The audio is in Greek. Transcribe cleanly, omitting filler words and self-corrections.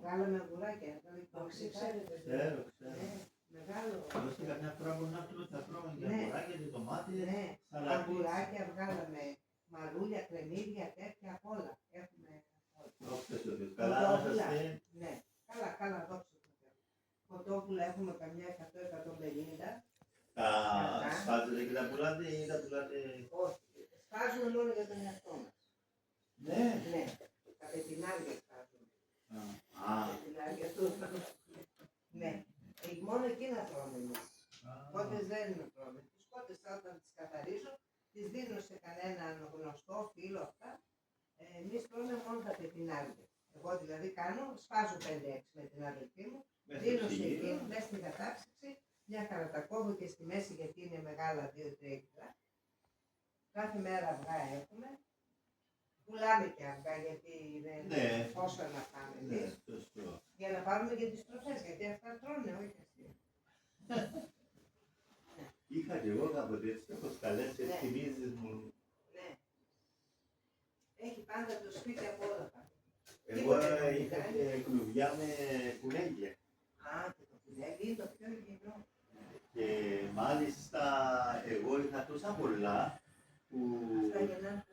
Γάλα με αυγουράκια. Όχι, ξέρετε. Ξέρω. Ναι, μεγάλο. Δώστε καμιά φορά που να έρθουμε θα τρώμε και Ναι. αυγουράκια και τομάτες, Ναι, σαλατίς. αυγουράκια βγάλαμε. Μαρούλια, κρεμμύδια, τέτοια απ' όλα. Έχουμε όλα. Δόξα τω Θεώ. Καλά να Κοτόπουλα. είσαστε. Ναι, καλά, δόξα τω Θεώ. Κοτόπουλα έχουμε καμιά 100-150. Τα σπάζετε και τα πουλάτε ή τα πουλάτε? Όχι, σπάζουμε μόνο για τον εαυτό μας. Ναι. Ναι, τα πετινάρια σπάζουμε. Α. Πετινάρια του. Ναι, μόνο εκείνα τρώμε εμείς. Κότες δεν τρώμε. Τις κότες όταν τις καθαρίζω, τις δίνω σε κανέναν γνωστό φίλο αυτά. Εμείς τρώμε μόνο τα πετινάρια. Εγώ δηλαδή σπάζω 5-6 με την αδελφή μου, δίνω σε εκείνη, μέσα στην κατάψυξη, μια χαρά τα κόβω και στη μέση γιατί είναι μεγάλα 2-3 κιλά. Κάθε μέρα αυγά έχουμε. Πουλάμε και αυγά γιατί δεν είναι πόσο να πάμε εμείς. Για να πάρουμε και τις τροφές, γιατί αυτά τρώνε, όχι αυτοί. Είχα και εγώ κάποτε έτσι, έχω σκαλές και Ναι. θυμίζεις μου. Ναι. Έχει πάντα το σπίτι από όλα τα. Εγώ είχα και κλουβιά με κουνέλια. Α, και το κουνέλι είναι το πιο υγιεινό. Και μάλιστα εγώ είχα τόσα πολλά που Αυτά γεννάνε